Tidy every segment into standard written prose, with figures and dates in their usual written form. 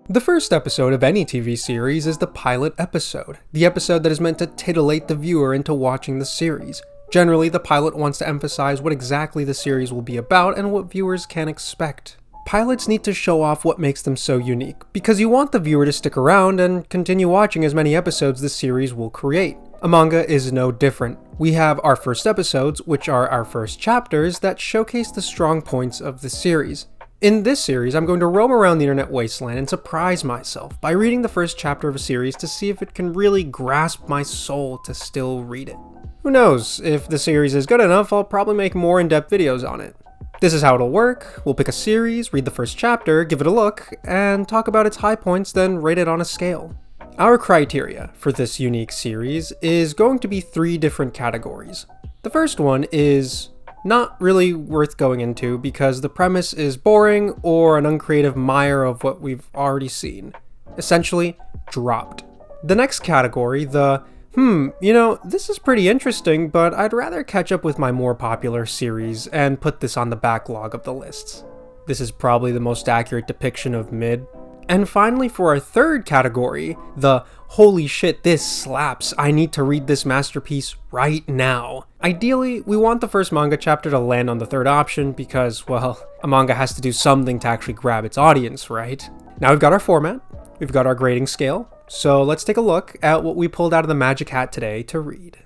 The first episode of any TV series is the pilot episode, the episode that is meant to titillate the viewer into watching the series. Generally, the pilot wants to emphasize what exactly the series will be about and what viewers can expect. Pilots need to show off what makes them so unique, because you want the viewer to stick around and continue watching as many episodes the series will create. A manga is no different. We have our first episodes, which are our first chapters, that showcase the strong points of the series. In this series, I'm going to roam around the internet wasteland and surprise myself by reading the first chapter of a series to see if it can really grasp my soul to still read it. Who knows, if the series is good enough, I'll probably make more in-depth videos on it. This is how it'll work. We'll pick a series, read the first chapter, give it a look, and talk about its high points, then rate it on a scale. Our criteria for this unique series is going to be 3 different categories. The first one is not really worth going into because the premise is boring or an uncreative mire of what we've already seen. Essentially, dropped. The next category, this is pretty interesting, but I'd rather catch up with my more popular series and put this on the backlog of the lists. This is probably the most accurate depiction of mid. And finally, for our third category, the holy shit, this slaps, I need to read this masterpiece right now. Ideally, we want the first manga chapter to land on the third option because, well, a manga has to do something to actually grab its audience, right? Now we've got our format, we've got our grading scale, so let's take a look at what we pulled out of the magic hat today to read.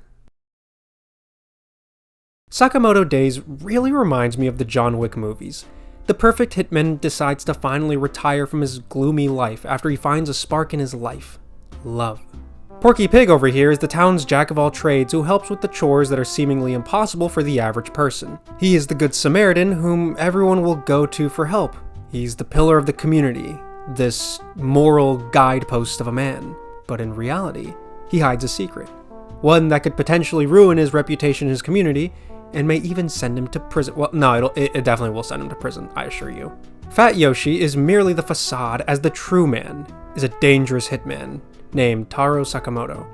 Sakamoto Days really reminds me of the John Wick movies. The perfect hitman decides to finally retire from his gloomy life after he finds a spark in his life: love. Porky Pig over here is the town's jack of all trades who helps with the chores that are seemingly impossible for the average person. He is the good Samaritan whom everyone will go to for help. He's the pillar of the community, this moral guidepost of a man. But in reality, he hides a secret, one that could potentially ruin his reputation in his community and may even send him to prison. Well, no, it definitely will send him to prison, I assure you. Fat Yoshi is merely the facade, as the true man is a dangerous hitman named Taro Sakamoto.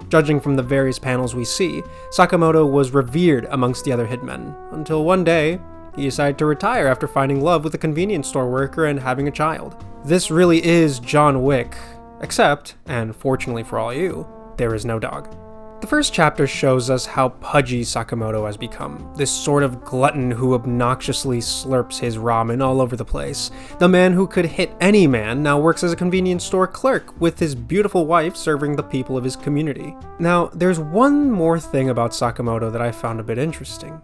Judging from the various panels we see, Sakamoto was revered amongst the other hitmen, until one day, he decided to retire after finding love with a convenience store worker and having a child. This really is John Wick, except, and fortunately for all you, there is no dog. The first chapter shows us how pudgy Sakamoto has become, this sort of glutton who obnoxiously slurps his ramen all over the place. The man who could hit any man now works as a convenience store clerk, with his beautiful wife serving the people of his community. Now, there's one more thing about Sakamoto that I found a bit interesting.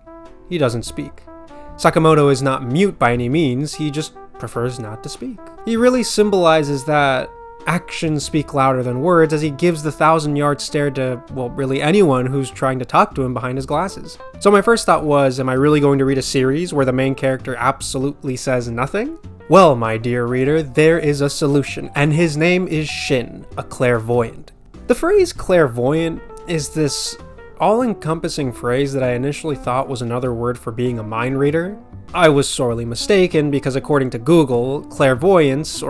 He doesn't speak. Sakamoto is not mute by any means, he just prefers not to speak. He really symbolizes that actions speak louder than words as he gives the 1,000-yard stare to, well, really anyone who's trying to talk to him behind his glasses. So my first thought was, am I really going to read a series where the main character absolutely says nothing? Well, my dear reader, there is a solution, and his name is Shin, a clairvoyant. The phrase clairvoyant is this all-encompassing phrase that I initially thought was another word for being a mind reader. I was sorely mistaken because according to Google, clairvoyants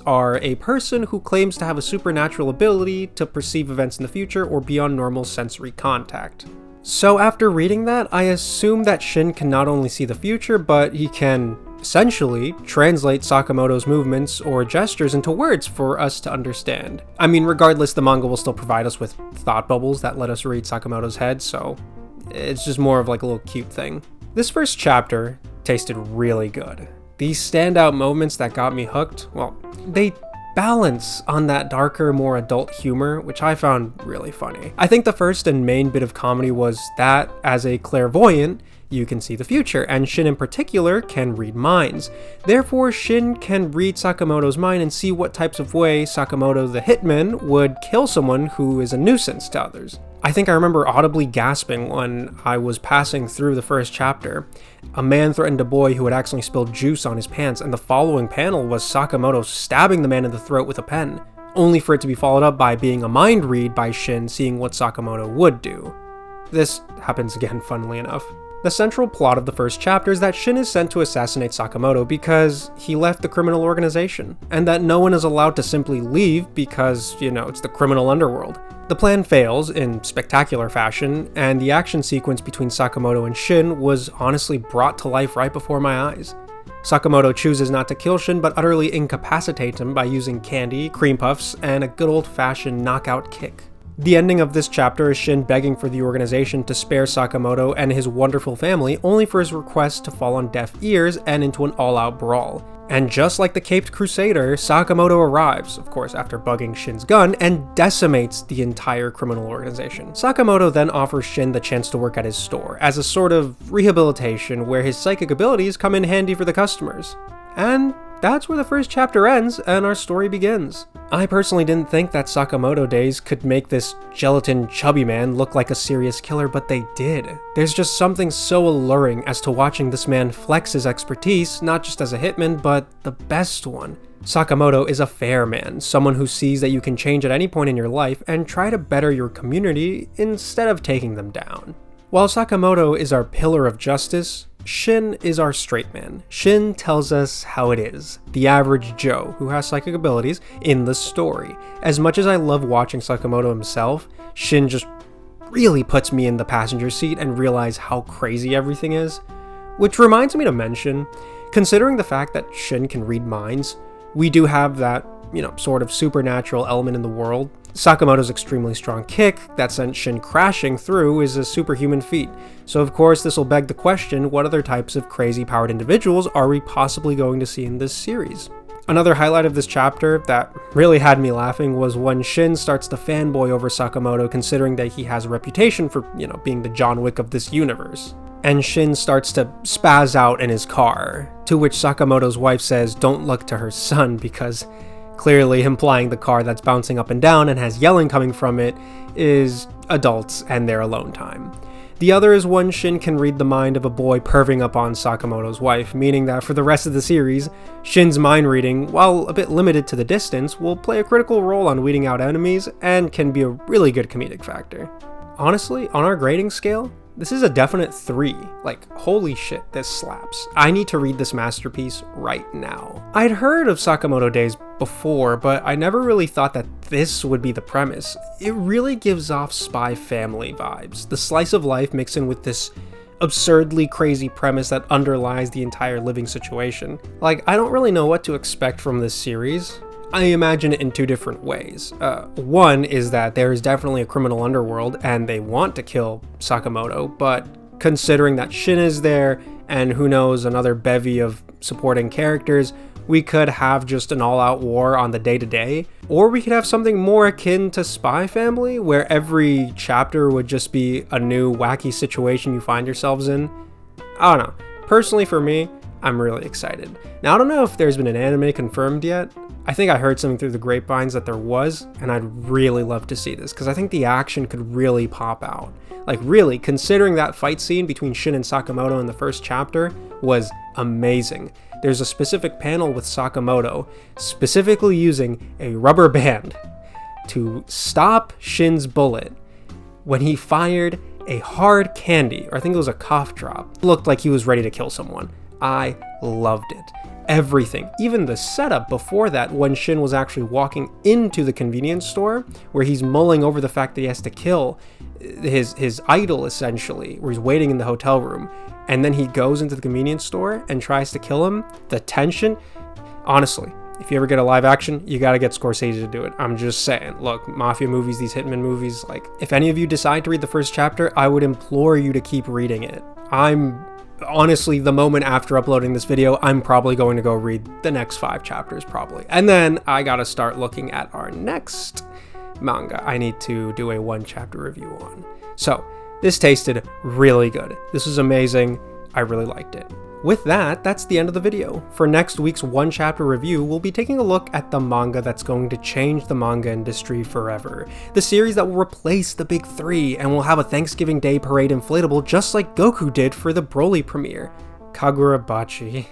are a person who claims to have a supernatural ability to perceive events in the future or beyond normal sensory contact. So after reading that, I assume that Shin can not only see the future, but he can essentially translate Sakamoto's movements or gestures into words for us to understand. I mean, regardless, the manga will still provide us with thought bubbles that let us read Sakamoto's head, so it's just more of like a little cute thing. This first chapter tasted really good. These standout moments that got me hooked, well, they balance on that darker, more adult humor, which I found really funny. I think the first and main bit of comedy was that, as a clairvoyant, you can see the future, and Shin in particular can read minds. Therefore, Shin can read Sakamoto's mind and see what types of way Sakamoto the hitman would kill someone who is a nuisance to others. I think I remember audibly gasping when I was passing through the first chapter. A man threatened a boy who had accidentally spilled juice on his pants, and the following panel was Sakamoto stabbing the man in the throat with a pen, only for it to be followed up by being a mind read by Shin seeing what Sakamoto would do. This happens again, funnily enough. The central plot of the first chapter is that Shin is sent to assassinate Sakamoto because he left the criminal organization, and that no one is allowed to simply leave because, it's the criminal underworld. The plan fails in spectacular fashion, and the action sequence between Sakamoto and Shin was honestly brought to life right before my eyes. Sakamoto chooses not to kill Shin but utterly incapacitates him by using candy, cream puffs, and a good old-fashioned knockout kick. The ending of this chapter is Shin begging for the organization to spare Sakamoto and his wonderful family, only for his request to fall on deaf ears and into an all-out brawl. And just like the Caped Crusader, Sakamoto arrives, of course after bugging Shin's gun, and decimates the entire criminal organization. Sakamoto then offers Shin the chance to work at his store, as a sort of rehabilitation where his psychic abilities come in handy for the customers. And that's where the first chapter ends and our story begins. I personally didn't think that Sakamoto days could make this gelatin chubby man look like a serious killer, but they did. There's just something so alluring as to watching this man flex his expertise, not just as a hitman, but the best one. Sakamoto is a fair man, someone who sees that you can change at any point in your life and try to better your community instead of taking them down. While Sakamoto is our pillar of justice, Shin is our straight man. Shin tells us how it is, the average Joe who has psychic abilities in the story. As much as I love watching Sakamoto himself, Shin just really puts me in the passenger seat and realize how crazy everything is. Which reminds me to mention, considering the fact that Shin can read minds, we do have that, sort of supernatural element in the world. Sakamoto's extremely strong kick that sent Shin crashing through is a superhuman feat, so of course this will beg the question, what other types of crazy powered individuals are we possibly going to see in this series? Another highlight of this chapter that really had me laughing was when Shin starts to fanboy over Sakamoto, considering that he has a reputation for, being the John Wick of this universe. And Shin starts to spaz out in his car, to which Sakamoto's wife says don't look to her son, because clearly implying the car that's bouncing up and down and has yelling coming from it is adults and their alone time. The other is when Shin can read the mind of a boy perving upon Sakamoto's wife, meaning that for the rest of the series, Shin's mind reading, while a bit limited to the distance, will play a critical role on weeding out enemies and can be a really good comedic factor. Honestly, on our grading scale, this is a definite 3. Like, holy shit, this slaps. I need to read this masterpiece right now. I'd heard of Sakamoto Days before, but I never really thought that this would be the premise. It really gives off Spy Family vibes. The slice of life mixed in with this absurdly crazy premise that underlies the entire living situation. Like, I don't really know what to expect from this series. I imagine it in 2 different ways. One is that there is definitely a criminal underworld and they want to kill Sakamoto, but considering that Shin is there and who knows, another bevy of supporting characters, we could have just an all-out war on the day-to-day, or we could have something more akin to Spy Family, where every chapter would just be a new wacky situation you find yourselves in. I don't know. Personally, for me, I'm really excited. Now, I don't know if there's been an anime confirmed yet. I think I heard something through the grapevines that there was, and I'd really love to see this, because I think the action could really pop out. Like, really, considering that fight scene between Shin and Sakamoto in the first chapter was amazing. There's a specific panel with Sakamoto specifically using a rubber band to stop Shin's bullet when he fired a hard candy, or I think it was a cough drop. It looked like he was ready to kill someone. I loved it. Everything, even the setup before that, when Shin was actually walking into the convenience store, where he's mulling over the fact that he has to kill his idol, essentially, where he's waiting in the hotel room, and then he goes into the convenience store and tries to kill him. The tension, honestly, if you ever get a live action, you gotta get Scorsese to do it. I'm just saying. Look, mafia movies, these hitman movies, like, if any of you decide to read the first chapter, I would implore you to keep reading it. Honestly, the moment after uploading this video, I'm probably going to go read the next 5 chapters, probably. And then I gotta start looking at our next manga I need to do a 1-chapter review on. So, this tasted really good. This was amazing. I really liked it. With that, that's the end of the video. For next week's 1-chapter review, we'll be taking a look at the manga that's going to change the manga industry forever. The series that will replace the big 3 and will have a Thanksgiving Day parade inflatable just like Goku did for the Broly premiere. Kagurabachi.